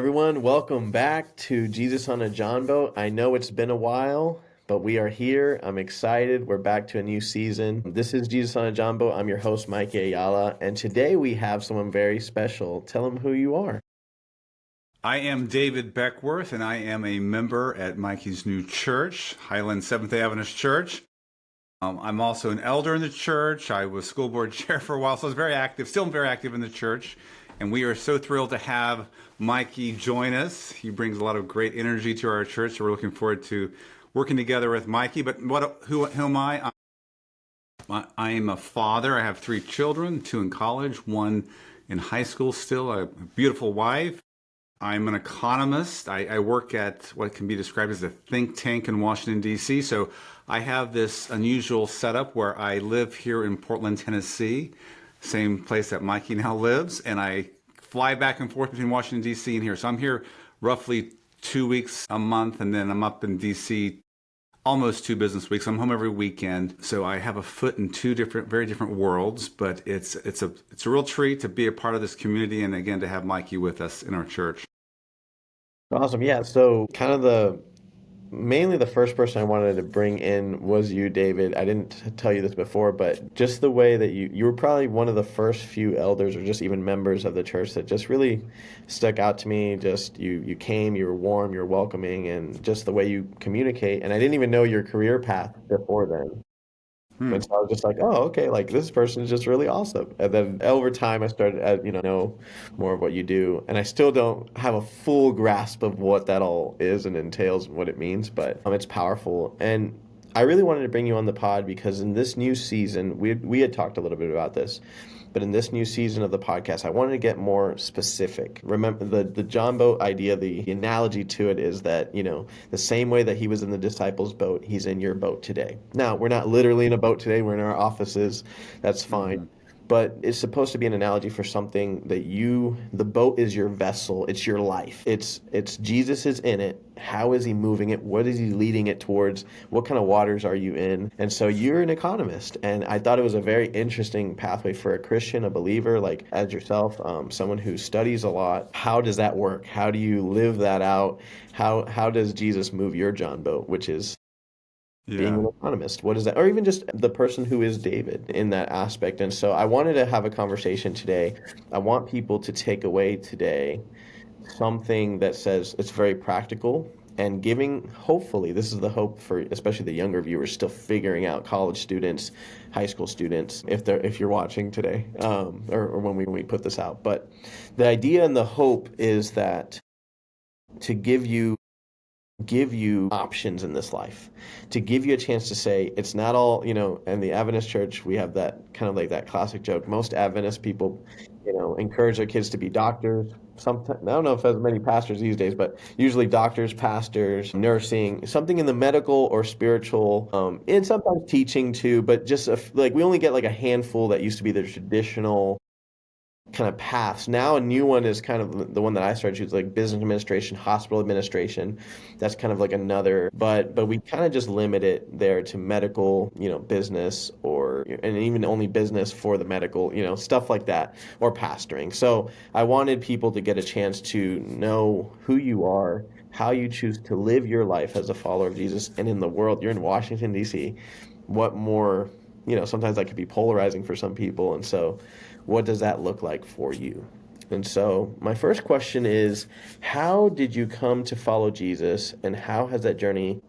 everyone. Welcome back to Jesus on a John Boat. I know it's been a while, but we are here. I'm excited. We're back to a new season. This is Jesus on a John Boat. I'm your host, Mikey Ayala, and today we have someone very special. Tell them who you are. I am David Beckworth, and I am a member at Mikey's new church, Highland Seventh-day Adventist Church. I'm also an elder in the church. I was school board chair for a while, so I was very active, still very active in the church. And we are so thrilled to have Mikey join us. He brings a lot of great energy to our church, so we're looking forward to working together with Mikey. But who am I? I am a father. I have 3 children, 2 in college, 1 in high school still, a beautiful wife. I'm an economist. I work at what can be described as a think tank in Washington, D.C. So I have this unusual setup where I live here in Portland, Tennessee, same place that Mikey now lives, and I fly back and forth between Washington, D.C. and here. So I'm here roughly 2 weeks a month, and then I'm up in D.C. almost 2 business weeks. I'm home every weekend. So I have a foot in 2 very different worlds, but it's a real treat to be a part of this community and again to have Mikey with us in our church. Awesome. Yeah. So kind of mainly the first person I wanted to bring in was you, David. I didn't tell you this before, but just the way that you were probably one of the first few elders or just even members of the church that just really stuck out to me. Just you came, you were warm, you're welcoming, and just the way you communicate. And I didn't even know your career path before then. And so I was just like, oh, okay, like this person is just really awesome. And then over time, I started, know more of what you do. And I still don't have a full grasp of what that all is and entails and what it means, but it's powerful. And I really wanted to bring you on the pod because in this new season, we had talked a little bit about this, but in this new season of the podcast, I wanted to get more specific. Remember, the John boat idea, the analogy to it is that, the same way that he was in the disciples' boat, he's in your boat today. Now, we're not literally in a boat today. We're in our offices. That's fine. Mm-hmm. But it's supposed to be an analogy for something that the boat is your vessel. It's your life. It's Jesus is in it. How is he moving it? What is he leading it towards? What kind of waters are you in? And so you're an economist. And I thought it was a very interesting pathway for a Christian, a believer, like as yourself, someone who studies a lot. How does that work? How do you live that out? How does Jesus move your John boat, which is being an economist? What is that? Or even just the person who is David in that aspect. And so I wanted to have a conversation today. I want people to take away today something that says it's very practical and giving, hopefully, this is the hope for especially the younger viewers still figuring out, college students, high school students, if you're watching today, or when we put this out. But the idea and the hope is that to give you options in this life, to give you a chance to say it's not all, in the Adventist church, we have that kind of like that classic joke. Most Adventist people, encourage their kids to be doctors. Sometimes, I don't know if there's many pastors these days, but usually doctors, pastors, nursing, something in the medical or spiritual, and sometimes teaching too, but just like we only get like a handful that used to be the traditional kind of paths. Now a new one is kind of the one that I started choosing, like business administration, hospital administration. That's kind of like another, but we kind of just limit it there to medical, business, and even only business for the medical, stuff like that, or pastoring. So I wanted people to get a chance to know who you are, how you choose to live your life as a follower of Jesus, and in the world. You're in Washington, D.C. What more, sometimes that could be polarizing for some people. And so what does that look like for you? And so my first question is, how did you come to follow Jesus, and how has that journey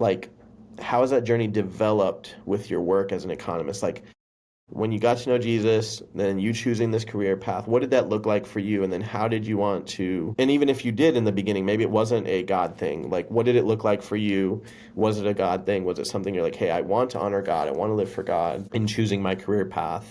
developed with your work as an economist? Like when you got to know Jesus, then you choosing this career path, what did that look like for you? And then how did you want to, and even if you did in the beginning, maybe it wasn't a God thing, like what did it look like for you? Was it a God thing? Was it something you're like, hey, I want to honor God, I want to live for God in choosing my career path,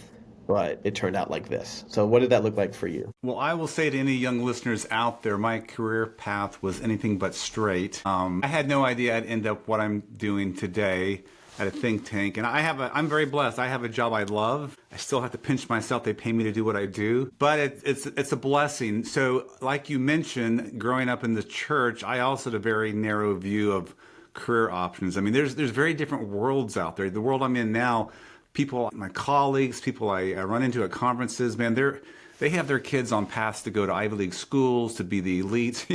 but it turned out like this? So what did that look like for you? Well, I will say to any young listeners out there, my career path was anything but straight. I had no idea I'd end up what I'm doing today at a think tank. And I'm very blessed. I have a job I love. I still have to pinch myself. They pay me to do what I do, but it's a blessing. So like you mentioned, growing up in the church, I also had a very narrow view of career options. I mean, there's very different worlds out there. The world I'm in now, people, my colleagues, people I run into at conferences, man, they have their kids on paths to go to Ivy League schools, to be the elite,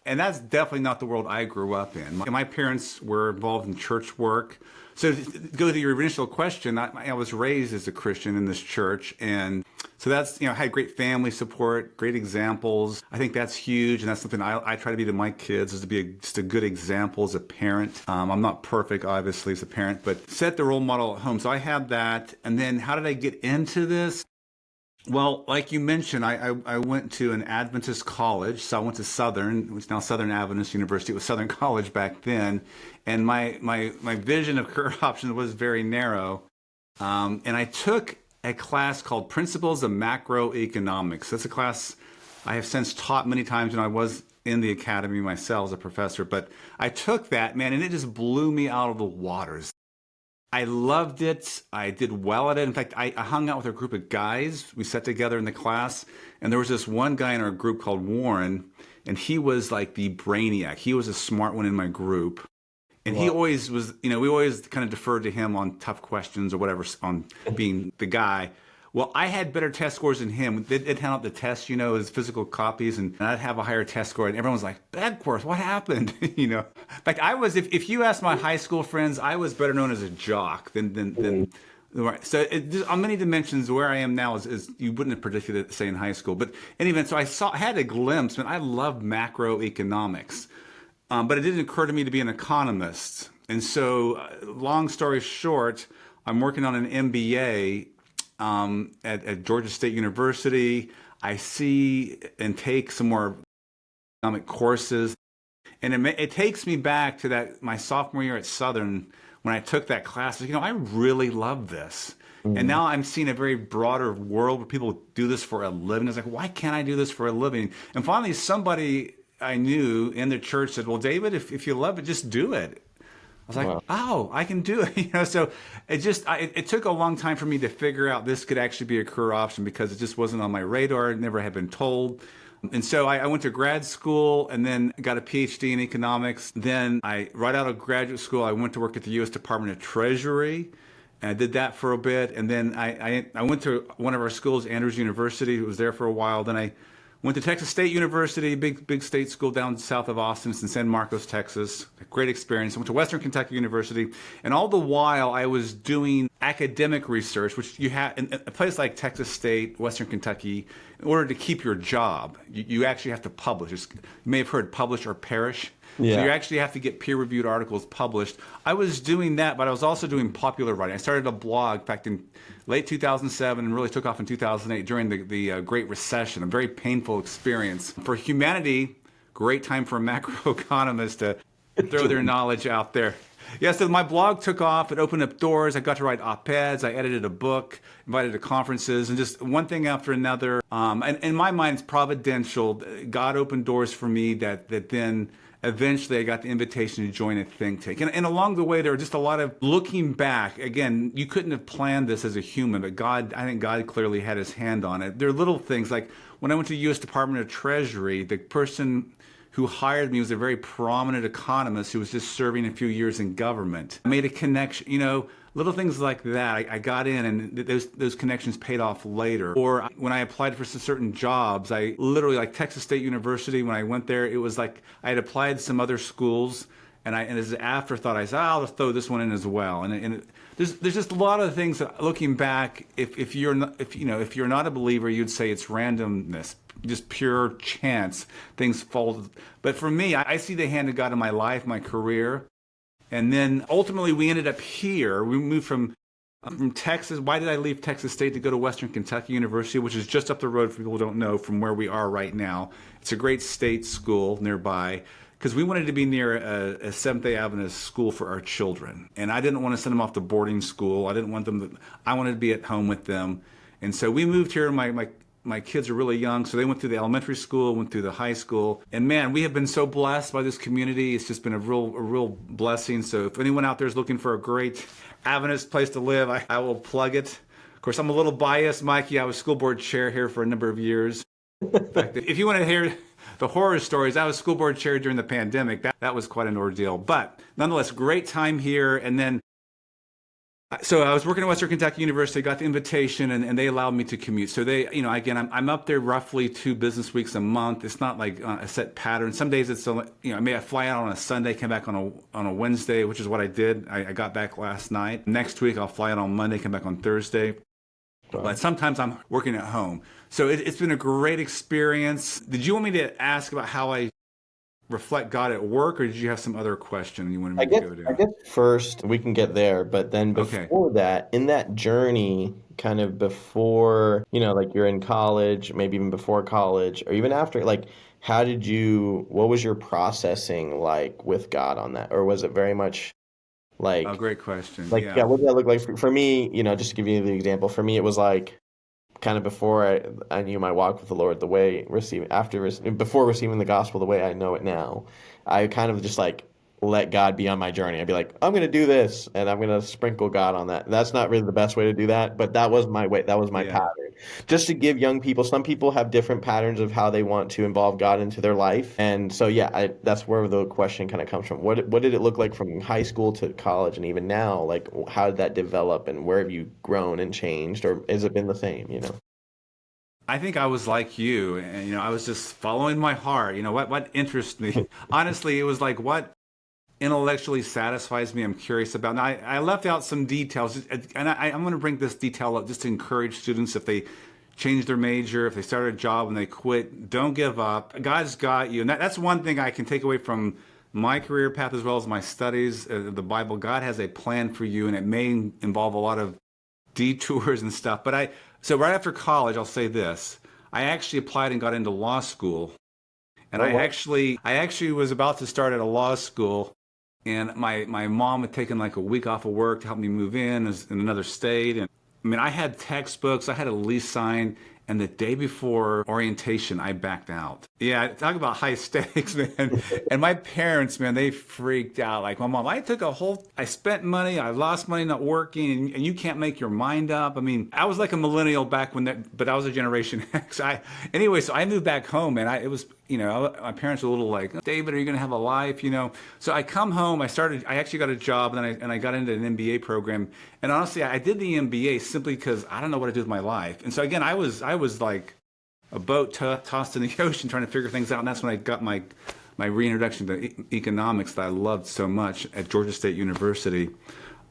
and that's definitely not the world I grew up in. My parents were involved in church work. So to go to your initial question, I was raised as a Christian in this church, and so that's, had great family support, great examples. I think that's huge, and that's something I try to be to my kids, is to be just a good example as a parent. I'm not perfect, obviously, as a parent, but set the role model at home. So I had that, and then how did I get into this? Well, like you mentioned, I went to an Adventist college. So I went to Southern, which is now Southern Adventist University. It was Southern College back then. And my vision of career options was very narrow. And I took a class called Principles of Macroeconomics. That's a class I have since taught many times when I was in the academy myself as a professor. But I took that, man, and it just blew me out of the waters. I loved it. I did well at it. In fact, I hung out with a group of guys. We sat together in the class, and there was this one guy in our group called Warren, and he was like the brainiac. He was a smart one in my group. And he always was, we always kind of deferred to him on tough questions or whatever, on being the guy. Well, I had better test scores than him. They'd hand out the tests, his physical copies, and I'd have a higher test score. And everyone was like, Beckworth, what happened? In fact, I was, if you ask my high school friends, I was better known as a jock than so on many dimensions, where I am now is you wouldn't have predicted it, say, in high school. But anyway, so I had a glimpse, and I love macroeconomics. But it didn't occur to me to be an economist. And so, long story short, I'm working on an MBA at Georgia State University. I see and take some more economic courses. And it takes me back to my sophomore year at Southern when I took that class. I really love this. And now I'm seeing a very broader world where people do this for a living. It's like, why can't I do this for a living? And finally, somebody I knew in the church said, well, David, if you love it, just do it. I was like, wow. Oh, I can do it. So it took a long time for me to figure out this could actually be a career option, because it just wasn't on my radar. It never had been told. And so I went to grad school and then got a PhD in economics. Then right out of graduate school, I went to work at the U.S. Department of Treasury. And I did that for a bit. And then I went to one of our schools, Andrews University. It was there for a while. Then I went to Texas State University, big state school down south of Austin. It's in San Marcos, Texas. A great experience. I went to Western Kentucky University. And all the while, I was doing academic research, which you have in a place like Texas State, Western Kentucky. In order to keep your job, you actually have to publish. You may have heard publish or perish. Yeah. So you actually have to get peer-reviewed articles published. I was doing that, but I was also doing popular writing. I started a blog, in fact, in late 2007, and really took off in 2008 during the Great Recession, a very painful experience. For humanity, great time for a macroeconomist to throw their knowledge out there. Yeah, so my blog took off. It opened up doors. I got to write op-eds. I edited a book, invited to conferences, and just one thing after another. And in my mind, it's providential. God opened doors for me that then eventually I got the invitation to join a think tank. And along the way, there were just a lot of looking back. Again, you couldn't have planned this as a human, but I think God clearly had his hand on it. There are little things like when I went to the U.S. Department of Treasury, the person who hired me was a very prominent economist who was just serving a few years in government. I made a connection, little things like that. I got in, and those connections paid off later. Or when I applied for certain jobs, I literally, like Texas State University, when I went there, it was like I had applied to some other schools, and as an afterthought, I said, I'll just throw this one in as well. There's just a lot of things that, looking back, if you're not a believer, you'd say it's randomness, just pure chance. Things fall. But for me, I see the hand of God in my life, my career. And then ultimately we ended up here. We moved from Texas. Why did I leave Texas State to go to Western Kentucky University, which is just up the road, for people who don't know, from where we are right now? It's a great state school nearby, because we wanted to be near a Seventh-day Adventist school for our children. And I didn't want to send them off to boarding school. I wanted to be at home with them. And so we moved here. My kids are really young, so they went through the elementary school, went through the high school. And man, we have been so blessed by this community. It's just been a real blessing. So if anyone out there is looking for a great Adventist place to live, I will plug it. Of course, I'm a little biased, Mikey. I was school board chair here for a number of years. In fact, if you want to hear the horror stories, I was school board chair during the pandemic. That was quite an ordeal. But nonetheless, great time here. And then So I was working at Western Kentucky University, got the invitation, and they allowed me to commute. So they, again, I'm up there roughly 2 business weeks a month. It's not like a set pattern. Some days it's, I may fly out on a Sunday, come back on a Wednesday, which is what I did. I got back last night. Next week I'll fly out on Monday, come back on Thursday. But sometimes I'm working at home. So it's been a great experience. Did you want me to ask about how I reflect God at work, or did you have some other question you wanted me to go I down? guess first we can get there, but then Okay. before that, in that journey, kind of before, like you're in college, maybe even before college, or even after, like, what was your processing like with God on that? Or was it very much Oh, like, great question. yeah, Yeah. what did that look like for me? Just to give you the example, for me, it was like, kind of before I knew my walk with the Lord, the way before receiving the gospel the way I know it now, I kind of just like let God be on my journey. I'd be like, I'm gonna do this, and I'm gonna sprinkle God on that. That's not really the best way to do that, but that was my way. That was my Yeah. pattern. Just to give young people, some people have different patterns of how they want to involve God into their life, and so yeah, that's where the question kind of comes from. What did it look like from high school to college, and even now? Like, how did that develop, and where have you grown and changed, or has it been the same? I think I was like you, and I was just following my heart. What interests me. Honestly, it was like what intellectually satisfies me. I'm curious about. Now, I left out some details, and I'm going to bring this detail up just to encourage students if they change their major, if they start a job and they quit, don't give up. God's got you, and that's one thing I can take away from my career path as well as my studies. The Bible, God has a plan for you, and it may involve a lot of detours and stuff. So right after college, I'll say this. I actually applied and got into law school. And Oh, wow. I actually was about to start at a law school, and my mom had taken like a week off of work to help me move in another state. And I mean, I had textbooks, I had a lease signed, and the day before orientation, I backed out. Yeah, talk about high stakes, man. And my parents, man, they freaked out. Like my mom, I spent money, I lost money not working, and you can't make your mind up. I mean, I was like a millennial back but I was a Generation X. Anyway, so I moved back home, and it was, my parents were a little like, David, are you going to have a life? So I come home, I actually got a job, and I got into an MBA program. And honestly, I did the MBA simply because I don't know what to do with my life. And so again, I was like a boat tossed in the ocean trying to figure things out. And that's when I got my reintroduction to economics that I loved so much at Georgia State University.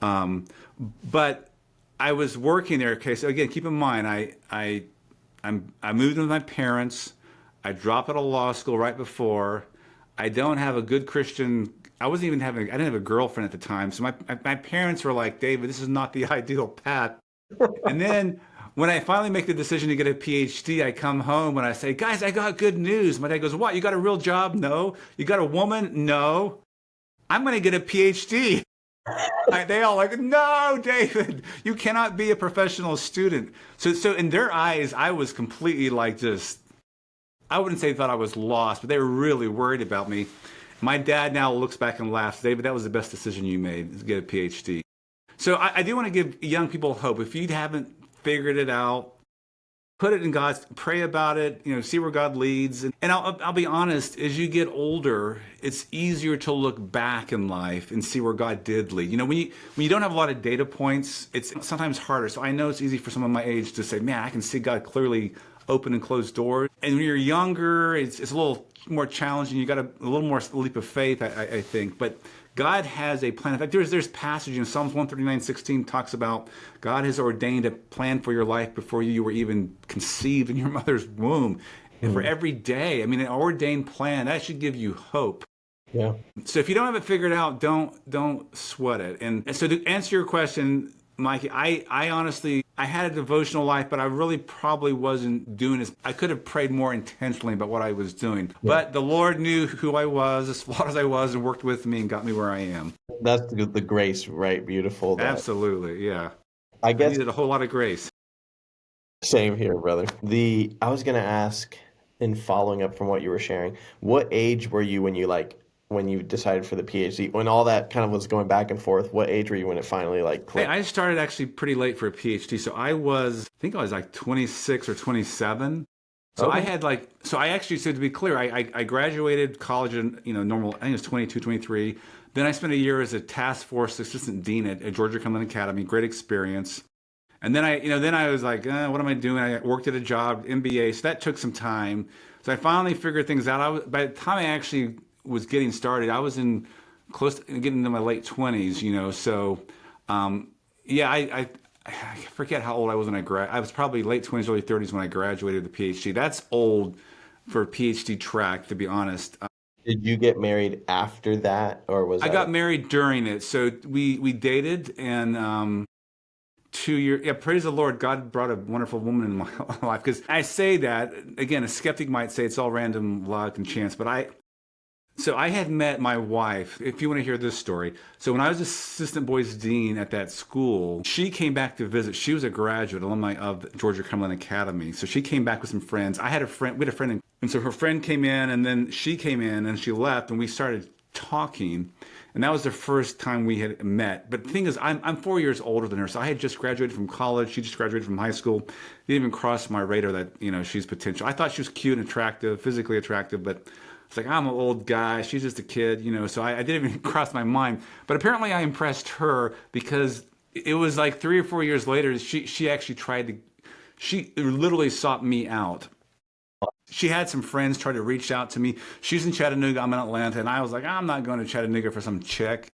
But I was working there. Okay, so again, keep in mind, I moved in with my parents. I dropped out of law school right before. I don't have a good Christian. I didn't have a girlfriend at the time. So my parents were like, David, this is not the ideal path. And then when I finally make the decision to get a PhD, I come home and I say, guys, I got good news. My dad goes, what? You got a real job? No. You got a woman? No. I'm going to get a PhD. They all like, no, David, you cannot be a professional student. So in their eyes, I was completely like just, I wouldn't say they thought I was lost, but they were really worried about me. My dad now looks back and laughs, David, that was the best decision you made, to get a PhD. So I do want to give young people hope. If you haven't figured it out, put it in God's, pray about it, see where God leads. And I'll be honest, as you get older, it's easier to look back in life and see where God did lead. When you don't have a lot of data points, it's sometimes harder. So I know it's easy for someone my age to say, man, I can see God clearly open and close doors. And when you're younger, it's a little more challenging. You got a little more leap of faith, I think. But God has a plan. In fact, there's passage in Psalms 139:16 talks about God has ordained a plan for your life before you were even conceived in your mother's womb. And for Hmm. every day, I mean, an ordained plan, that should give you hope. Yeah. So if you don't have it figured out, don't sweat it. And so to answer your question, Mikey, I honestly, I had a devotional life, but I really probably wasn't doing this. I could have prayed more intentionally about what I was doing. Yeah. But the Lord knew who I was, as flawed as I was, and worked with me and got me where I am. That's the grace, right? Beautiful. That Absolutely, yeah. I I guess needed a whole lot of grace. same here, brother. I was gonna ask, in following up from what you were sharing, what age were you when you decided for the PhD? When all that kind of was going back and forth, what age were you when it finally like Hey, clicked? I started actually pretty late for a PhD. So I think I was like 26 or 27. So I Okay. had like, so I actually, so to be clear, I graduated college in, normal, I think it was 22, 23. Then I spent a year as a task force assistant dean at Georgia Cumberland Academy. Great experience. And then I was like, what am I doing? I worked at a job, MBA. So that took some time. So I finally figured things out. By the time I actually was getting started, I was in close to getting into my late 20s, So, yeah, I forget how old I was when I was probably late 20s, early 30s when I graduated the PhD. That's old for a PhD track, to be honest. Did you get married after that, or was I that got married during it. So we dated and 2 years. Yeah, praise the Lord. God brought a wonderful woman in my life. Because I say that, again, a skeptic might say it's all random luck and chance, but so I had met my wife, if you want to hear this story. So when I was assistant boys dean at that school, she came back to visit. She was a graduate alumni of Georgia Cumberland Academy. So she came back with some friends. We had a friend, and so her friend came in, and then she came in, and she left, and we started talking. And that was the first time we had met. But the thing is, I'm 4 years older than her. So I had just graduated from college. She just graduated from high school. It didn't even cross my radar that, she's potential. I thought she was cute and attractive, physically attractive, but it's like, I'm an old guy. She's just a kid, So I didn't even cross my mind. But apparently I impressed her because it was like 3 or 4 years later, she actually she literally sought me out. She had some friends try to reach out to me. She's in Chattanooga, I'm in Atlanta, and I was like, I'm not going to Chattanooga for some chick.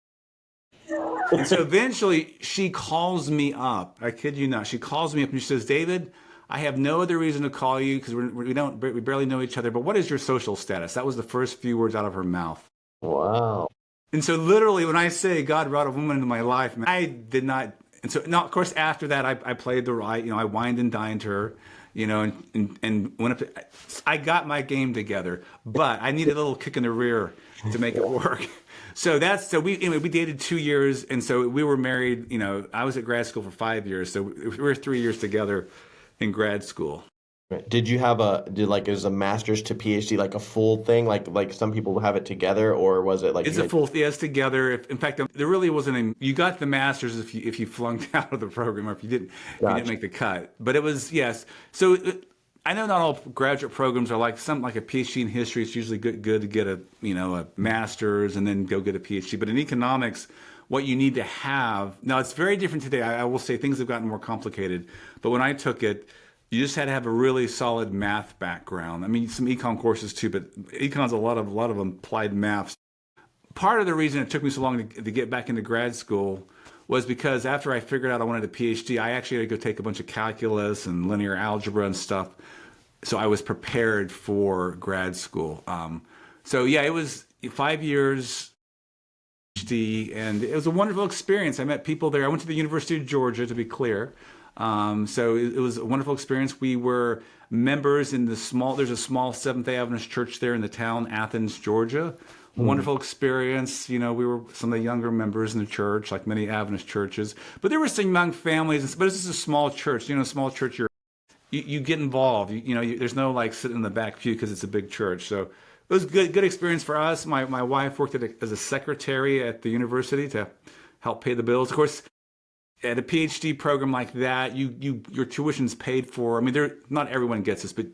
And so eventually she calls me up. I kid you not. She calls me up and she says, David, I have no other reason to call you because we barely know each other, but what is your social status? That was the first few words out of her mouth. wow? And so literally when I say God brought a woman into my life, man, I did not. And so now, of course, after that, I played the right, I wined and dined her, and went up I got my game together, but I needed a little kick in the rear to make it work. So we dated 2 years, and so we were married. I was at grad school for 5 years, so we were 3 years together in grad school. Right. Did you have is a master's to PhD like a full thing, like some people have it together, or was it like It's a full, yes, together. In fact, there really wasn't you got the master's if you flunked out of the program or if you didn't gotcha. make the cut. But it was, yes. So I know not all graduate programs are like something like a PhD in history. It's usually good to get a master's and then go get a PhD. But in economics, what you need to have now, it's very different today. I will say things have gotten more complicated. But when I took it, you just had to have a really solid math background. I mean, some econ courses too, but econ's a lot of applied maths. Part of the reason it took me so long to get back into grad school was because after I figured out I wanted a PhD, I actually had to go take a bunch of calculus and linear algebra and stuff. So I was prepared for grad school. So yeah, it was 5 years PhD, and it was a wonderful experience. I met people there. I went to the University of Georgia, to be clear. So it was a wonderful experience. We were members in there's a small Seventh-day Adventist church there in the town, Athens, Georgia. Hmm. Wonderful experience. We were some of the younger members in the church, like many Adventist churches. But there were some young families, but this is a small church. Small church, you get involved. There's no like sitting in the back pew because it's a big church. So it was good experience for us. My wife worked as a secretary at the university to help pay the bills. Of course, at a PhD program like that, your tuition's paid for. I mean, not everyone gets this, but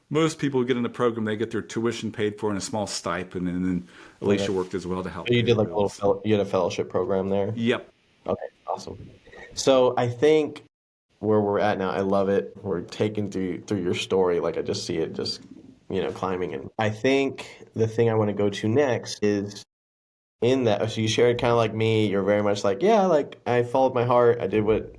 most people who get in the program, they get their tuition paid for and a small stipend, and then Okay. Alicia worked as well to help So you pay the did like a little, bills. you had a fellowship program there. Yep. Okay, awesome. So I think where we're at now, I love it. We're taking through your story, like I just see it just climbing. And I think the thing I want to go to next is in that. So you shared kind of like me. You're very much like, yeah, like I followed my heart. I did what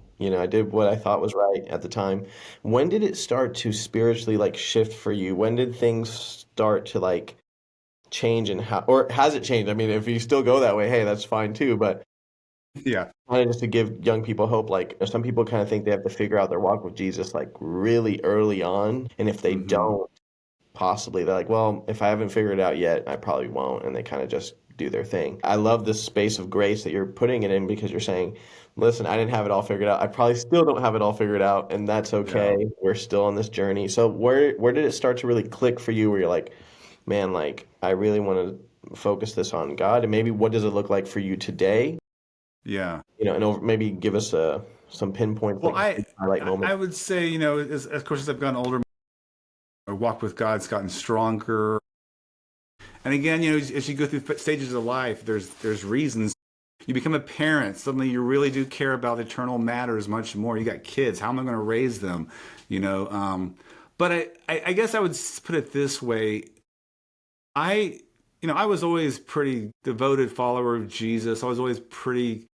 I thought was right at the time. When did it start to spiritually like shift for you? When did things start to like change, and how, or has it changed? I mean, if you still go that way, hey, that's fine too. But Yeah. kind of just to give young people hope, like some people kind of think they have to figure out their walk with Jesus like really early on, and if they Hmm. don't, possibly they're like, well, if I haven't figured it out yet, I probably won't, and they kind of just do their thing. I love this space of grace that you're putting it in because you're saying, listen, I didn't have it all figured out. I probably still don't have it all figured out, and that's okay. Yeah. We're still on this journey. So where did it start to really click for you where you're like, man, like I really want to focus this on God, and maybe what does it look like for you today? Yeah. And maybe give us some pinpoints, Well, like I highlight I moments. would say, as of course as I've gotten older, walk with God's gotten stronger. And again, as you go through stages of life, there's reasons. You become a parent. Suddenly, you really do care about eternal matters much more. You got kids. How am I going to raise them? But I guess I would put it this way. I was always pretty devoted follower of Jesus. I was always pretty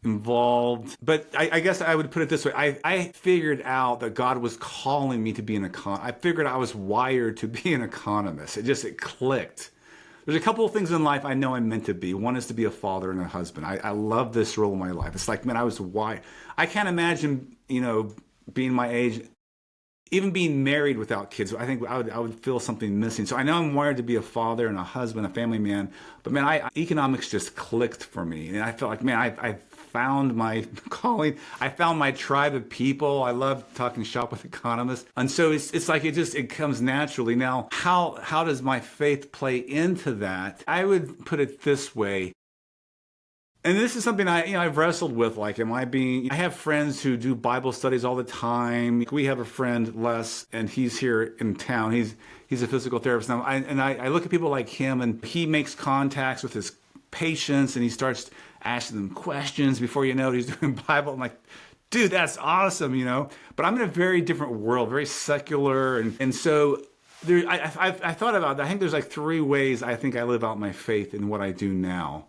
involved. But I guess I would put it this way. I figured out that God was calling me to be an economist. I figured I was wired to be an economist. It clicked. There's a couple of things in life I know I'm meant to be. One is to be a father and a husband. I love this role in my life. It's like, man, I was wired. I can't imagine, being my age, even being married without kids. I think I would feel something missing. So I know I'm wired to be a father and a husband, a family man. But man, economics just clicked for me. And I felt like, man, I found my calling. I found my tribe of people. I love talking shop with economists. And so it's like it comes naturally. Now, how does my faith play into that? I would put it this way. And this is something I've wrestled with. Like, I have friends who do Bible studies all the time. We have a friend, Les, and he's here in town. He's a physical therapist now. I look at people like him, and he makes contacts with his patients, and he starts asking them questions. Before you know it, he's doing Bible. I'm like, dude, that's awesome, But I'm in a very different world, very secular. And so I thought about that. I think there's like 3 ways I think I live out my faith in what I do now.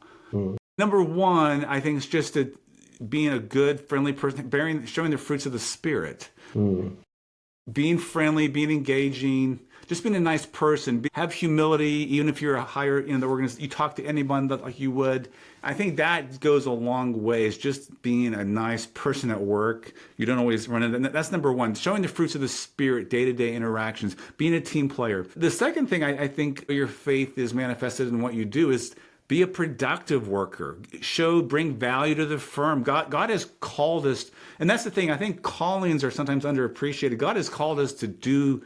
Number one, I think, is just being a good, friendly person, showing the fruits of the Spirit. Being friendly, being engaging, just being a nice person. Have humility, even if you're a higher in the organization. You talk to anyone like you would. I think that goes a long way. It's just being a nice person at work. You don't always run into. That's number one. Showing the fruits of the Spirit, day-to-day interactions, being a team player. The second thing I think your faith is manifested in what you do is be a productive worker. Bring value to the firm. God has called us, and that's the thing. I think callings are sometimes underappreciated. God has called us to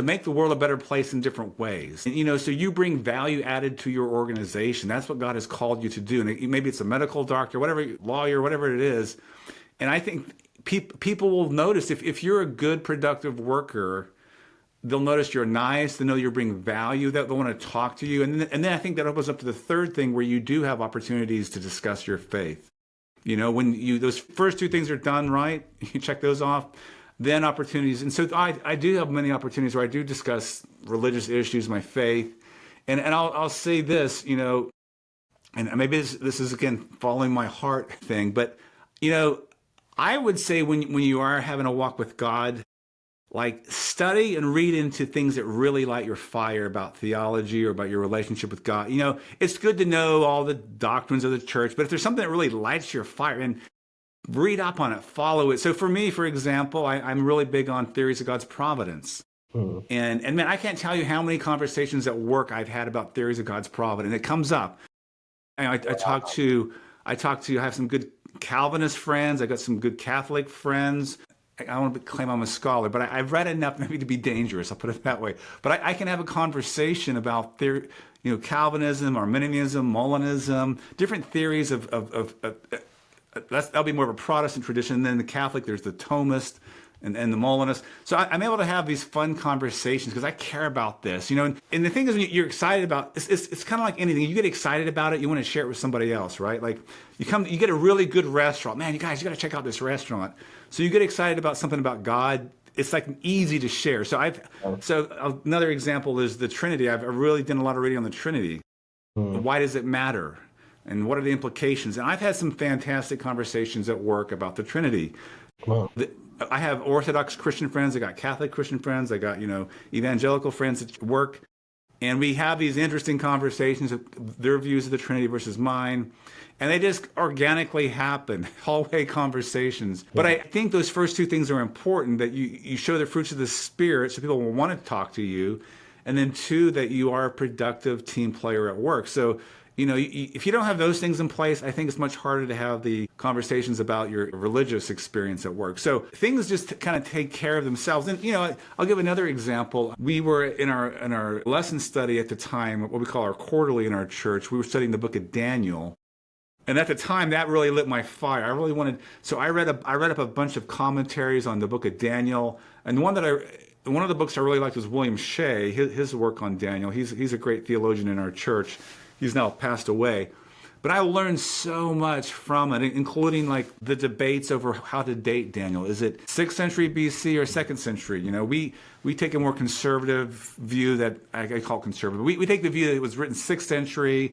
make the world a better place in different ways. And, so you bring value added to your organization. That's what God has called you to do. And maybe it's a medical doctor, whatever, lawyer, whatever it is. And I think people will notice if you're a good, productive worker, they'll notice you're nice. They know you bring value. They'll want to talk to you. And then I think that opens up to the third thing where you do have opportunities to discuss your faith. When those first 2 things are done right, you check those off, then opportunities. And so I do have many opportunities where I do discuss religious issues, my faith. And I'll say this, and maybe this is, again, following my heart thing. But, I would say when you are having a walk with God, like, study and read into things that really light your fire about theology or about your relationship with God. It's good to know all the doctrines of the church, but if there's something that really lights your fire, and read up on it, follow it. So for me, for example, I'm really big on theories of God's providence. And man, I can't tell you how many conversations at work I've had about theories of God's providence. It comes up. I have some good Calvinist friends. I got some good Catholic friends. I don't want to claim I'm a scholar, but I've read enough maybe to be dangerous. I'll put it that way. But I can have a conversation about Calvinism, Arminianism, Molinism, different theories that'll be more of a Protestant tradition. And then the Catholic, there's the Thomist and the Molinist. So I'm able to have these fun conversations because I care about this, And the thing is, when you're excited about it's kind of like anything. You get excited about it, you want to share it with somebody else, right? Like you get a really good restaurant. Man, you guys, you got to check out this restaurant. So you get excited about something about God. It's like easy to share. So another example is the Trinity. I've really done a lot of reading on the Trinity. Why does it matter? And what are the implications? And I've had some fantastic conversations at work about the Trinity. Wow. I have Orthodox Christian friends. I got Catholic Christian friends. I got, evangelical friends at work. And we have these interesting conversations of their views of the Trinity versus mine. And they just organically happen, hallway conversations. But I think those first 2 things are important, that you show the fruits of the Spirit so people will want to talk to you. And then 2, that you are a productive team player at work. So, if you don't have those things in place, I think it's much harder to have the conversations about your religious experience at work. So things just kind of take care of themselves. And, I'll give another example. We were in our lesson study at the time, what we call our quarterly in our church. We were studying the book of Daniel. And at the time, that really lit my fire. I really wanted, so I read up a bunch of commentaries on the book of Daniel. And one that one of the books I really liked was William Shea, his work on Daniel. He's a great theologian in our church. He's now passed away. But I learned so much from it, including like the debates over how to date Daniel. Is it 6th century BC or 2nd century? We take a more conservative view that I call conservative. We take the view that it was written 6th century.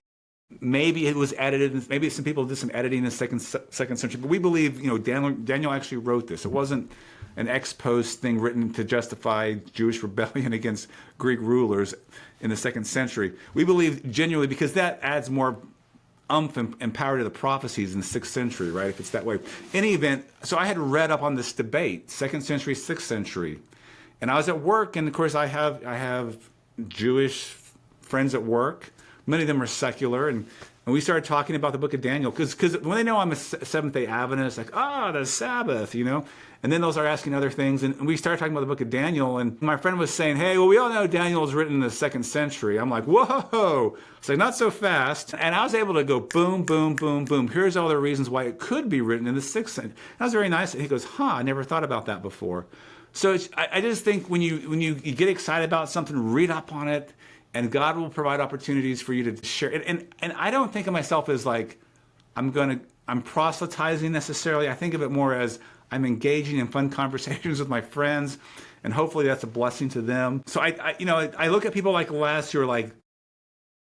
Maybe it was edited. Maybe some people did some editing in the second century. But we believe, Daniel actually wrote this. It wasn't an ex post thing written to justify Jewish rebellion against Greek rulers in the 2nd century. We believe genuinely because that adds more umph and power to the prophecies in the 6th century, right? If it's that way. In any event, so I had read up on this debate, 2nd century, 6th century, and I was at work, and of course I have Jewish friends at work. Many of them are secular, and we started talking about the book of Daniel because when they know I'm a Seventh-day Adventist, like, the Sabbath, and then they'll start asking other things, and we started talking about the book of Daniel, and my friend was saying, hey, well, we all know Daniel was written in the 2nd century. I'm like, whoa, it's like, not so fast. And I was able to go boom, boom, boom, boom. Here's all the reasons why it could be written in the 6th century. That was very nice. And he goes, I never thought about that before. So I just think when you get excited about something, read up on it, and God will provide opportunities for you to share. And I don't think of myself as like, I'm proselytizing necessarily. I think of it more as I'm engaging in fun conversations with my friends, and hopefully that's a blessing to them. So I look at people like Les who are like,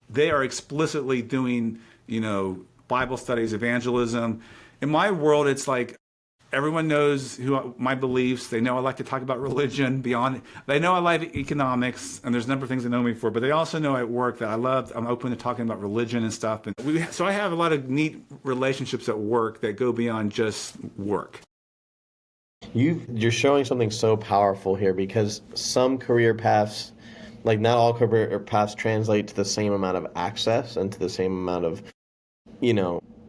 they are explicitly doing, Bible studies, evangelism. In my world, it's like, everyone knows my beliefs. They know I like to talk about religion beyond. They know I like economics, and there's a number of things they know me for. But they also know at work that I'm open to talking about religion and stuff. So I have a lot of neat relationships at work that go beyond just work. You're showing something so powerful here because some career paths, like not all career paths translate to the same amount of access and to the same amount of,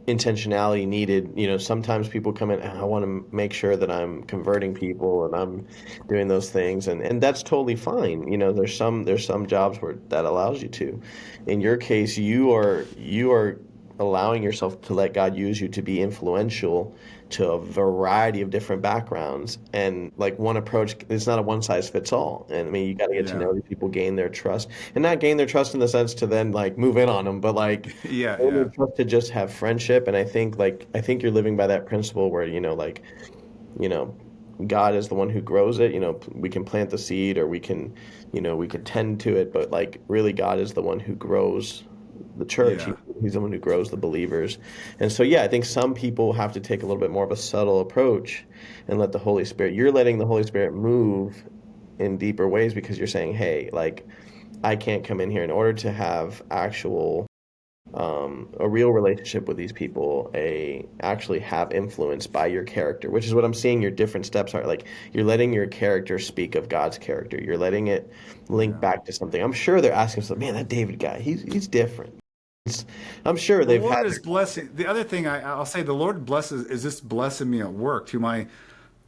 intentionality needed. Sometimes people come in, I want to make sure that I'm converting people and I'm doing those things, and that's totally fine. There's some jobs where that allows you to. In your case, you are allowing yourself to let God use you to be influential to a variety of different backgrounds. And like one approach, it's not a one size fits all. And I mean, you got to get to know these people, gain their trust, and not gain their trust in the sense to then like move in on them, but like gain their trust to just have friendship. And I think you're living by that principle where, God is the one who grows it. We can plant the seed or we can tend to it, but like really God is the one who grows the church. He's the one who grows the believers. And so, I think some people have to take a little bit more of a subtle approach and let the Holy Spirit, you're letting the Holy Spirit move in deeper ways because you're saying, hey, like, I can't come in here in order to have actual, a real relationship with these people, actually have influence by your character, which is what I'm seeing your different steps are. Like, you're letting your character speak of God's character. You're letting it link back to something. I'm sure they're asking themselves, man, that David guy, he's different. I'm sure they've had. The Lord is blessing. The other thing I'll say, the Lord is this blessing me at work too. I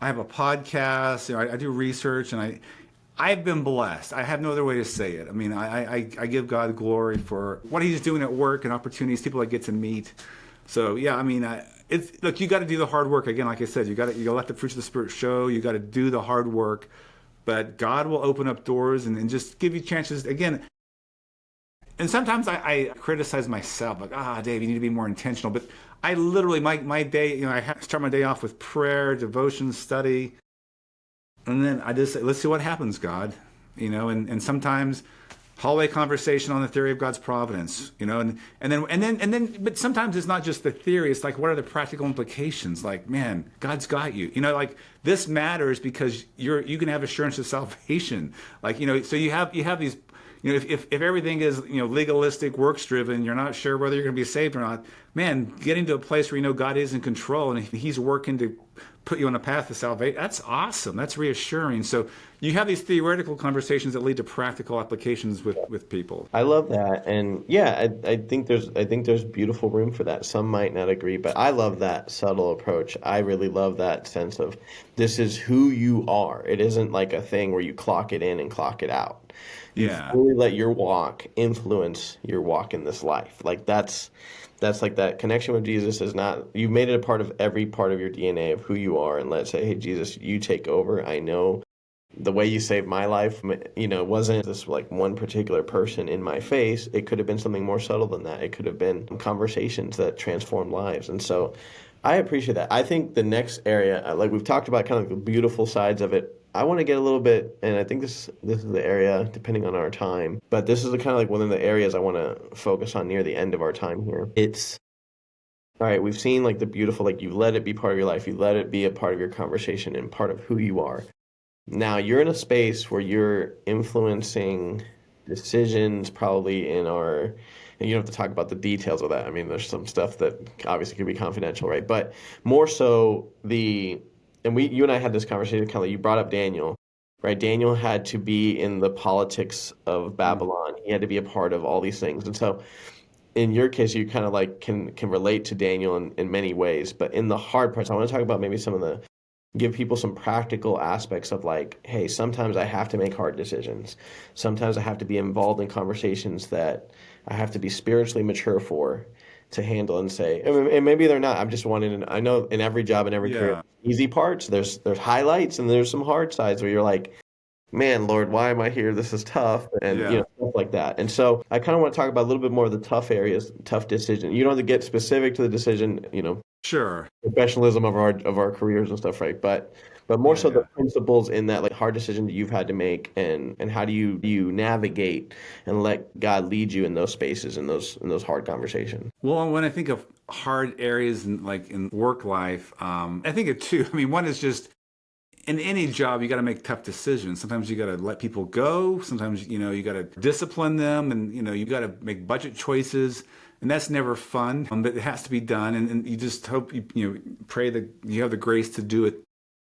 have a podcast. I do research, and I've been blessed. I have no other way to say it. I mean, I give God glory for what He's doing at work and opportunities, people I get to meet. So I mean, look, you got to do the hard work again. Like I said, you got to let the fruits of the Spirit show. You got to do the hard work, but God will open up doors and just give you chances again. And sometimes I criticize myself, like, Dave, you need to be more intentional. But I literally, my day, I start my day off with prayer, devotion, study. And then I just say, let's see what happens, God. And sometimes hallway conversation on the theory of God's providence, and then, but sometimes it's not just the theory. It's like, what are the practical implications? Like, man, God's got you. Like this matters because you can have assurance of salvation. Like, so you have these. If everything is legalistic, works driven, you're not sure whether you're going to be saved or not. Man, getting to a place where God is in control and He's working to put you on a path to salvation, that's awesome. That's reassuring. So you have these theoretical conversations that lead to practical applications with people. I love that, and I think there's beautiful room for that. Some might not agree, but I love that subtle approach. I really love that sense of this is who you are. It isn't like a thing where you clock it in and clock it out. You fully let your walk influence your walk in this life. Like that's like that connection with Jesus is not, you've made it a part of every part of your DNA of who you are, and let's say, hey, Jesus, you take over. I know the way you saved my life, it wasn't this like one particular person in my face. It could have been something more subtle than that. It could have been conversations that transformed lives. And so I appreciate that. I think the next area, like we've talked about kind of the beautiful sides of it. I want to get a little bit, and I think this is the area, depending on our time, but this is the kind of like one of the areas I want to focus on near the end of our time here. It's all right, we've seen like the beautiful, like you let it be part of your life, you let it be a part of your conversation and part of who you are. Now you're in a space where you're influencing decisions probably and you don't have to talk about the details of that. I mean, there's some stuff that obviously could be confidential, right? But more so you and I had this conversation, kind of, you brought up Daniel, right? Daniel had to be in the politics of Mm. Babylon. He had to be a part of all these things. And so in your case, you kind of like can relate to Daniel in many ways. But in the hard parts, I want to talk about maybe give people some practical aspects of like, hey, sometimes I have to make hard decisions. Sometimes I have to be involved in conversations that I have to be spiritually mature for to handle and say, and maybe they're not. I'm just wanting to, I know in every job and every career, Yeah, easy parts, there's highlights and there's some hard sides where you're like, man, Lord, why am I here? This is tough, and yeah, stuff like that. And so I kind of want to talk about a little bit more of the tough areas, tough decision. You don't have to get specific to the decision, sure. professionalism of our careers and stuff, right? But more Yeah, so the yeah. principles in that like hard decision that you've had to make, and how do you navigate and let God lead you in those spaces, in those hard conversations. Well, when I think of hard areas in work life, I think of two. I mean, one is just in any job, you got to make tough decisions. Sometimes you got to let people go. Sometimes, you got to discipline them, and, you got to make budget choices. And that's never fun, but it has to be done. And you just hope pray that you have the grace to do it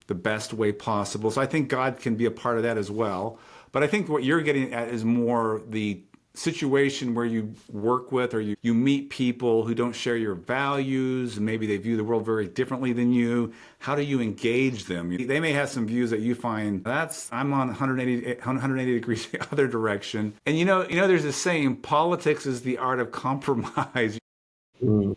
the best way possible. So I think God can be a part of that as well. But I think what you're getting at is more the situation where you work with or you meet people who don't share your values, and maybe they view the world very differently than you. How do you engage them? They may have some views that you find I'm on 180 degrees the other direction. And there's this saying, politics is the art of compromise. Mm.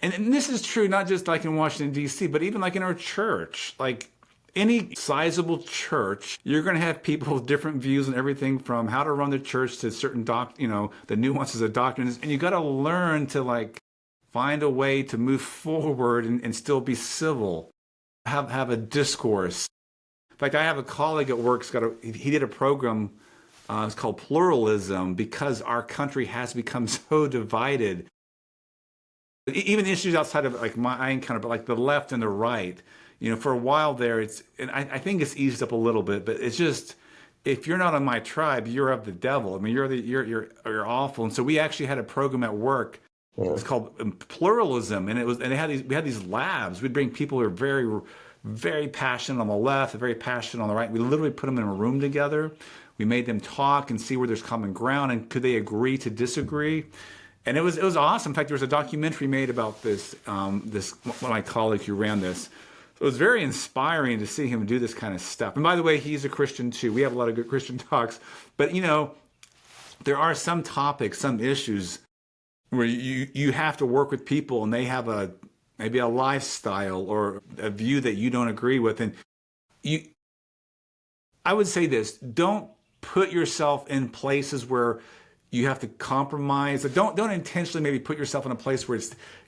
And this is true not just like in Washington, D.C., but even like in our church. Like any sizable church, you're going to have people with different views and everything from how to run the church to certain the nuances of doctrines. And you got to learn to like find a way to move forward and still be civil, have a discourse. In fact, I have a colleague at work, he did a program, it's called Pluralism, because our country has become so divided. Even issues outside of like my encounter, but like the left and the right, for a while there, and I think it's eased up a little bit, but it's just, if you're not on my tribe, you're of the devil. I mean, you're awful. And so we actually had a program at work. It Yeah. was called Pluralism, and we had these labs. We'd bring people who are very, very passionate on the left, very passionate on the right. We literally put them in a room together. We made them talk and see where there's common ground, and could they agree to disagree. And it was awesome. In fact, there was a documentary made about this one of my colleagues who ran this. So it was very inspiring to see him do this kind of stuff. And by the way, he's a Christian too. We have a lot of good Christian talks. But there are some topics, some issues where you have to work with people, and they have maybe a lifestyle or a view that you don't agree with. And I would say this: don't put yourself in places where you have to compromise. Don't intentionally maybe put yourself in a place where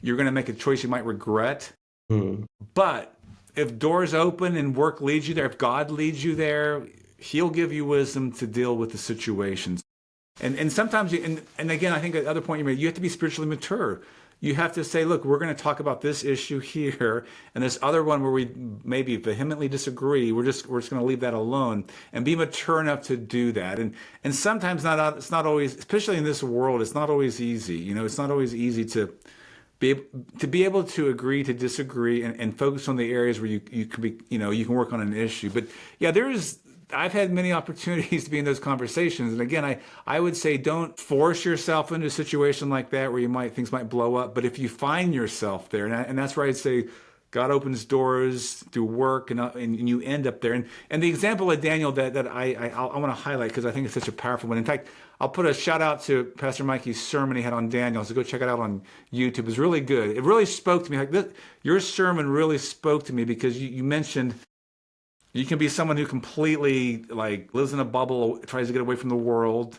you're going to make a choice you might regret. Mm. But if doors open and work leads you there, if God leads you there, He'll give you wisdom to deal with the situations. And sometimes and again, I think the other point you made, you have to be spiritually mature. You have to say, look, we're going to talk about this issue here, and this other one where we maybe vehemently disagree. We're just going to leave that alone and be mature enough to do that. And sometimes it's not always, especially in this world, it's not always easy. It's not always easy to be able to agree to disagree and focus on the areas where you can be, you can work on an issue. But yeah, I've had many opportunities to be in those conversations. And again, I would say don't force yourself into a situation like that where things might blow up. But if you find yourself there, and that's where I'd say God opens doors through work, and you end up there. And the example of Daniel that I want to highlight, because I think it's such a powerful one. In fact, I'll put a shout out to Pastor Mikey's sermon he had on Daniel. So go check it out on YouTube. It was really good. It really spoke to me. Your sermon really spoke to me, because you mentioned You can be someone who completely like lives in a bubble, tries to get away from the world,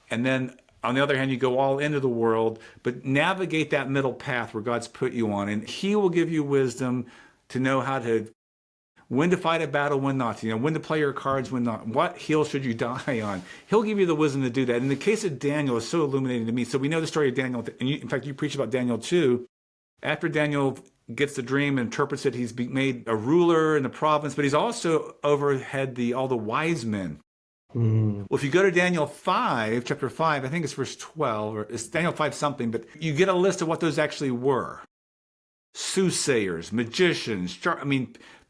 and then on the other hand, you go all into the world, but navigate that middle path where God's put you on, and He will give you wisdom to know how to when to fight a battle, when not to, when to play your cards, when not. What hill should you die on? He'll give you the wisdom to do that. In the case of Daniel, it's so illuminating to me. So we know the story of Daniel, and in fact, you preach about Daniel too. After Daniel gets the dream and interprets it, he's made a ruler in the province, but he's also overhead all the wise men. Mm. Well, if you go to Daniel 5, chapter 5, I think it's verse 12, or it's Daniel 5 something, but you get a list of what those actually were. Soothsayers, magicians,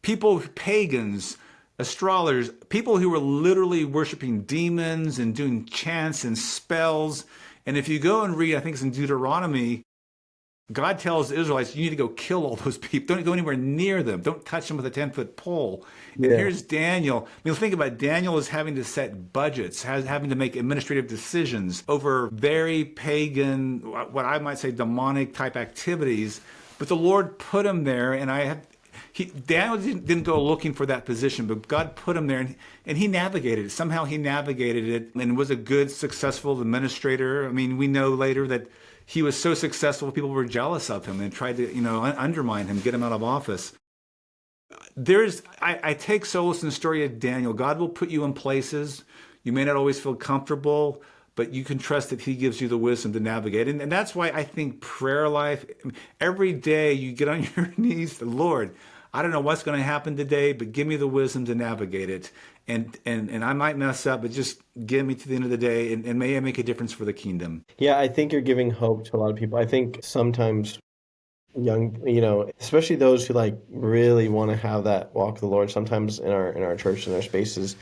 people, pagans, astrologers, people who were literally worshiping demons and doing chants and spells. And if you go and read, I think it's in Deuteronomy, God tells the Israelites, you need to go kill all those people. Don't go anywhere near them. Don't touch them with a 10-foot pole. And Yeah. here's Daniel. Think about it. Daniel is having to set budgets, having to make administrative decisions over very pagan, what I might say demonic type activities. But the Lord put him there, and Daniel didn't go looking for that position, but God put him there, and he navigated it. Somehow he navigated it and was a good, successful administrator. We know later that he was so successful, people were jealous of him and tried to, undermine him, get him out of office. I take solace in the story of Daniel. God will put you in places. You may not always feel comfortable, but you can trust that He gives you the wisdom to navigate. And that's why I think prayer life, every day you get on your knees, Lord, I don't know what's going to happen today, but give me the wisdom to navigate it. And I might mess up, but just get me to the end of the day, and may I make a difference for the kingdom. Yeah, I think you're giving hope to a lot of people. I think sometimes young, especially those who like really want to have that walk with the Lord, sometimes in our church, in our spaces,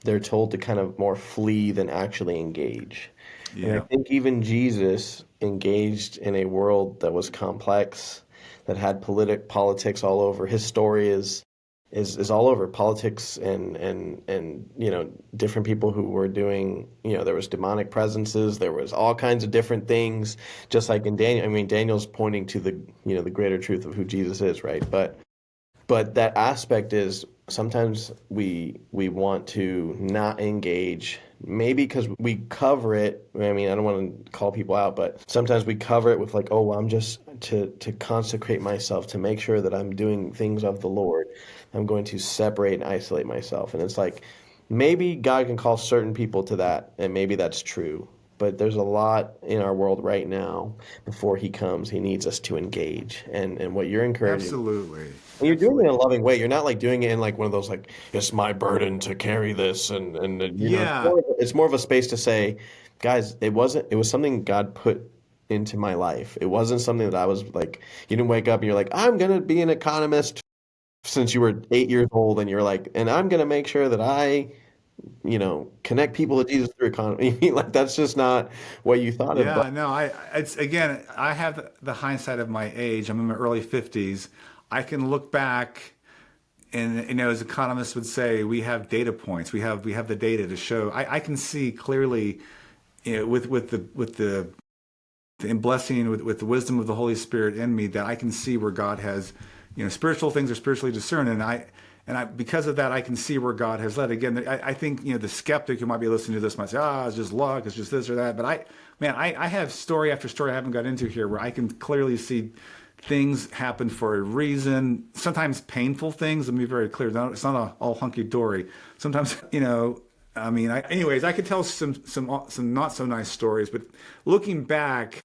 they're told to kind of more flee than actually engage. Yeah. And I think even Jesus engaged in a world that was complex, that had politics all over. His story is all over politics and different people who were doing, there was demonic presences, there was all kinds of different things, just like in Daniel. Daniel's pointing to the the greater truth of who Jesus is, right? But that aspect is sometimes we want to not engage, maybe because we cover it. I don't want to call people out, but sometimes we cover it with like, oh, well, I'm just to consecrate myself, to make sure that I'm doing things of the Lord. I'm going to separate and isolate myself. And it's like, maybe God can call certain people to that, and maybe that's true. But there's a lot in our world right now. Before He comes, He needs us to engage. And what you're encouraging. Absolutely. And you're doing it in a loving way. You're not like doing it in like one of those like, it's my burden to carry this. And Yeah. It's more of a space to say, guys, it was something God put into my life. It wasn't something that I was like, you didn't wake up and you're like, I'm going to be an economist since you were 8 years old, and you're like, and I'm going to make sure that I, connect people to Jesus through economy. Like, that's just not what you thought of. Yeah, no, I have the hindsight of my age. I'm in my early 50s. I can look back and, as economists would say, we have data points. We have the data to show. I can see clearly, with the blessing, with the wisdom of the Holy Spirit in me, that I can see where God has, spiritual things are spiritually discerned. And I because of that, I can see where God has led. Again, I think, the skeptic who might be listening to this might say, it's just luck, it's just this or that. But I have story after story I haven't got into here where I can clearly see things happen for a reason. Sometimes painful things. Let me be very clear. It's not all hunky-dory. Sometimes, anyways, I could tell some not so nice stories. But looking back,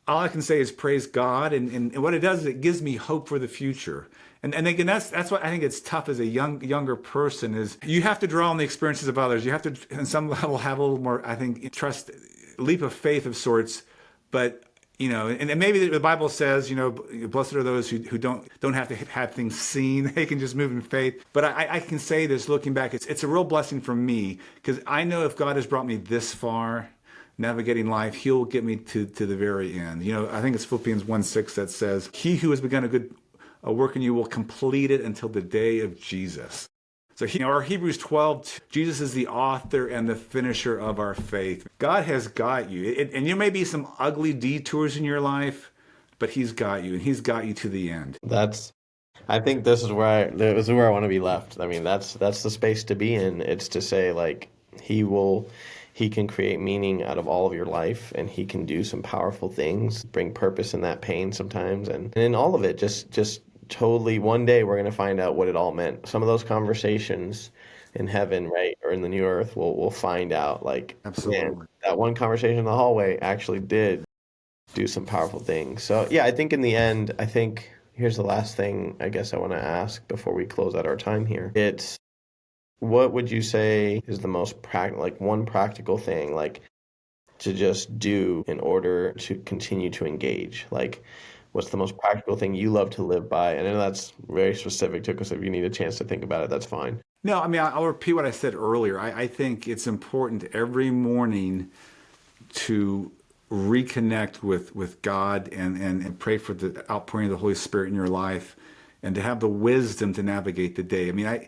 all I can say is praise God. And what it does is it gives me hope for the future. And again, that's what I think it's tough as a younger person, is you have to draw on the experiences of others. You have to, on some level, have a little more, I think, trust, leap of faith of sorts. But, and maybe the Bible says, blessed are those who don't have to have things seen. They can just move in faith. But I can say this, looking back, it's a real blessing for me, because I know if God has brought me this far, navigating life, He'll get me to the very end. I think it's Philippians 1:6 that says, He who has begun a good work in you will complete it until the day of Jesus. So, our Hebrews 12, Jesus is the author and the finisher of our faith. God has got you. And there may be some ugly detours in your life, but He's got you, and He's got you to the end. That's I think this is where I want to be left. I mean, that's the space to be in. It's to say like he will he can create meaning out of all of your life, and he can do some powerful things, bring purpose in that pain sometimes, and in all of it just totally one day we're going to find out what it all meant. Some of those conversations in heaven, right, or in the new earth, we'll find out like, man, Absolutely. that one conversation in the hallway actually did do some powerful things. So yeah, I think in the end, I think here's the last thing I guess I want to ask before we close out our time here. It's what would you say is the most like one practical thing like to just do in order to continue to engage? Like what's the most practical thing you love to live by? I know that's very specific to us. If you need a chance to think about it, that's fine. No, I mean, I'll repeat what I said earlier. I think it's important every morning to reconnect with God and pray for the outpouring of the Holy Spirit in your life and to have the wisdom to navigate the day. I mean,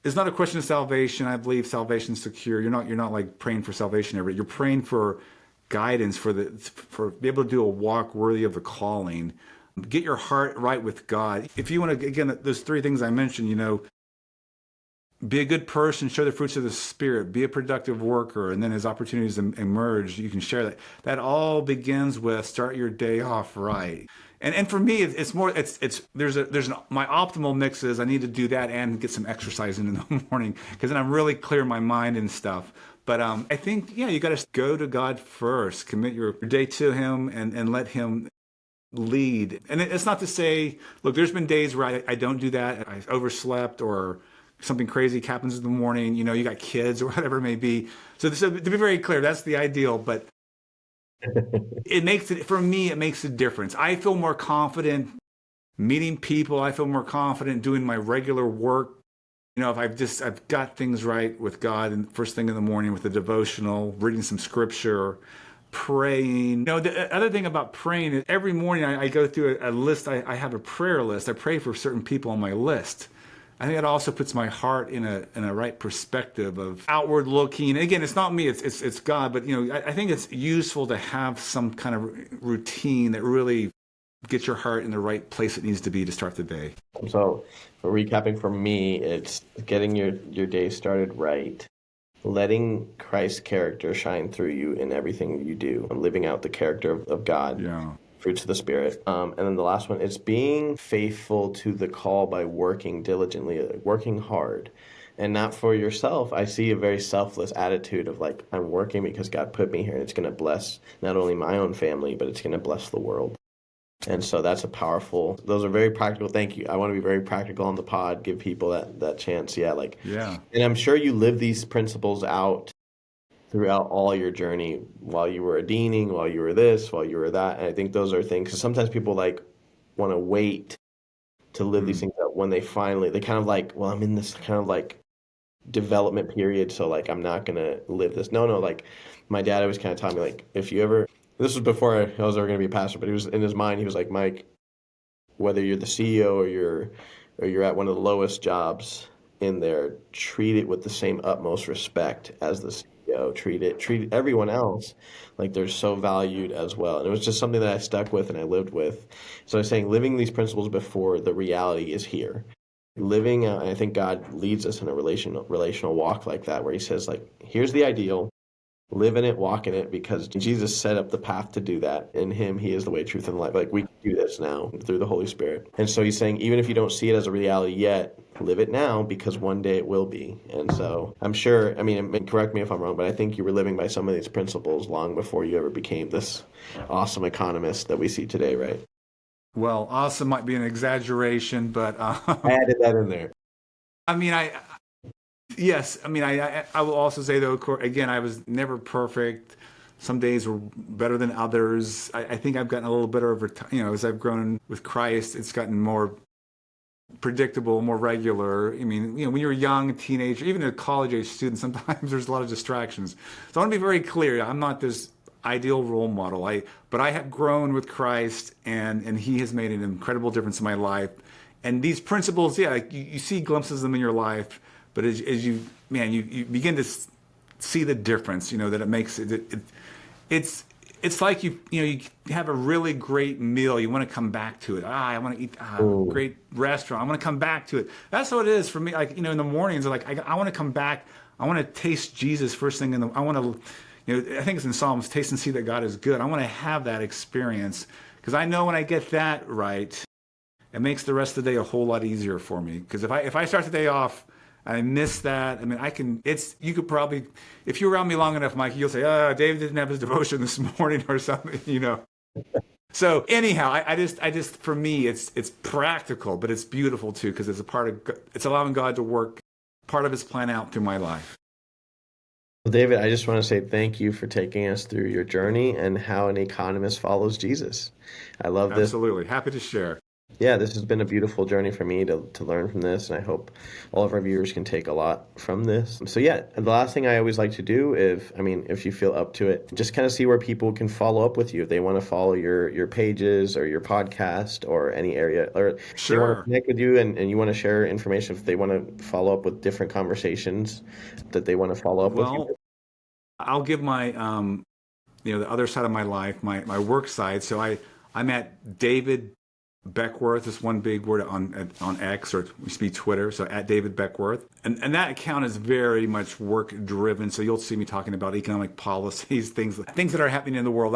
it's not a question of salvation. I believe salvation's secure. You're not like praying for salvation every day. You're praying for guidance for be able to do a walk worthy of the calling. Get your heart right with God. If you want to, again, those three things I mentioned, be a good person, show the fruits of the Spirit, be a productive worker, and then as opportunities emerge, you can share that. That all begins with start your day off right. And for me, it's more my optimal mix is I need to do that and get some exercise in the morning because then I'm really clear in my mind and stuff. But I think you got to go to God first, commit your day to Him, and let Him lead. And it's not to say, look, there's been days where I don't do that. I overslept or something crazy happens in the morning. You got kids or whatever it may be. So to be very clear, that's the ideal. But for me, it makes a difference. I feel more confident meeting people. I feel more confident doing my regular work. If I've got things right with God and first thing in the morning with the devotional, reading some scripture, praying. The other thing about praying is every morning I go through a list. I have a prayer list. I pray for certain people on my list. I think it also puts my heart in a right perspective of outward looking. And again, it's not me, it's God. But I think it's useful to have some kind of routine that really gets your heart in the right place it needs to be to start the day. So, for recapping for me, it's getting your day started right, letting Christ's character shine through you in everything you do, and living out the character of God, Yeah. fruits of the Spirit. And then the last one is being faithful to the call by working diligently, working hard. And not for yourself. I see a very selfless attitude of like, I'm working because God put me here and it's going to bless not only my own family, but it's going to bless the world. And so those are very practical. Thank you. I want to be very practical on the pod, give people that chance. Yeah, like, Yeah. and I'm sure you live these principles out throughout all your journey while you were a deaning, while you were this, while you were that. And I think those are things, because sometimes people like want to wait to live these things out when they kind of like, well, I'm in this kind of like development period, so like I'm not gonna live this. No, like my dad always kind of taught me like if you ever this was before I was ever gonna be a pastor, but he was in his mind, he was like, Mike, whether you're the CEO or you're at one of the lowest jobs in there, treat it with the same utmost respect as the CEO. Treat everyone else like they're so valued as well. And it was just something that I stuck with and I lived with. So I was saying living these principles before the reality is here. Living out, and I think God leads us in a relational walk like that, where He says, like, here's the ideal, live in it, walk in it, because Jesus set up the path to do that. In Him, He is the way, truth, and life. Like, we can do this now through the Holy Spirit. And so He's saying, even if you don't see it as a reality yet, live it now, because one day it will be. And so I'm sure, I mean, correct me if I'm wrong, but I think you were living by some of these principles long before you ever became this awesome economist that we see today, right? Well, awesome might be an exaggeration, but I added that in there. I mean, yes, I mean, I will also say though, again, I was never perfect. Some days were better than others. I think I've gotten a little better over time. As I've grown with Christ, it's gotten more predictable, more regular. I mean, when you're a young teenager, even a college age student, sometimes there's a lot of distractions. So I want to be very clear. I'm not this ideal role model. But I have grown with Christ, and He has made an incredible difference in my life. And these principles, yeah, you see glimpses of them in your life, but as you begin to see the difference, that it makes it's it's like you have a really great meal. You want to come back to it. I want to eat Ooh. great restaurant. I want to come back to it. That's what it is for me. Like in the mornings, like I want to come back. I want to taste Jesus first thing in the. I want to, I think it's in Psalms, taste and see that God is good. I want to have that experience because I know when I get that right, it makes the rest of the day a whole lot easier for me. Because if I start the day off, I miss that. I mean, you could probably, if you're around me long enough, Mike, you'll say, David didn't have his devotion this morning or something. So anyhow, I just, for me, it's practical, but it's beautiful too, because it's allowing God to work part of his plan out through my life. Well, David, I just want to say thank you for taking us through your journey and how an economist follows Jesus. I love this. Absolutely. Happy to share. Yeah, this has been a beautiful journey for me to learn from this, and I hope all of our viewers can take a lot from this. So yeah, the last thing I always like to do, if you feel up to it, just kind of see where people can follow up with you. If they want to follow your pages or your podcast or any area, or if they want to Sure. connect with you and you want to share information, if they want to follow up with different conversations that they want to follow up with you. Well, I'll give my the other side of my life, my work side. So I'm at David Beckworth is one big word on X, or it used to be Twitter. So at David Beckworth, and that account is very much work driven. So you'll see me talking about economic policies, things that are happening in the world.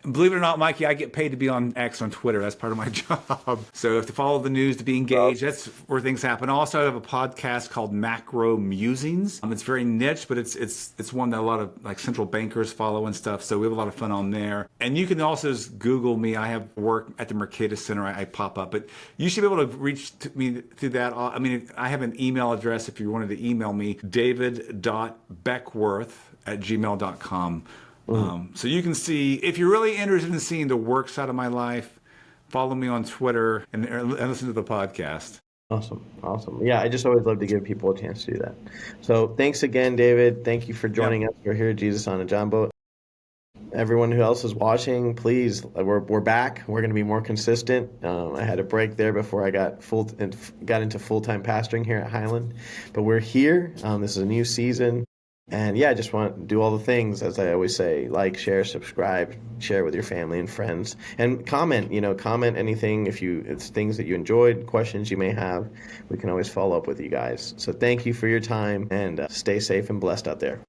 Believe it or not, Mikey, I get paid to be on X on Twitter. That's part of my job. So to follow the news, to be engaged, that's where things happen. Also, I have a podcast called Macro Musings. It's very niche, but it's one that a lot of like central bankers follow and stuff. So we have a lot of fun on there. And you can also just Google me. I have work at the Mercatus Center. I pop up, but you should be able to reach to me through that. I mean, I have an email address if you wanted to email me, david.beckworth@gmail.com. So you can see, if you're really interested in seeing the work side of my life, follow me on Twitter and listen to the podcast. Awesome. Awesome. Yeah, I just always love to give people a chance to do that. So thanks again, David. Thank you for joining us. We're here at Jesus on a John Boat. Everyone who else is watching, please, we're back. We're going to be more consistent. I had a break there before I got into full-time pastoring here at Highland, but we're here. This is a new season. And yeah, I just want to do all the things, as I always say, like, share, subscribe, share with your family and friends, and comment, comment anything. If it's things that you enjoyed, questions you may have, we can always follow up with you guys. So thank you for your time, and stay safe and blessed out there.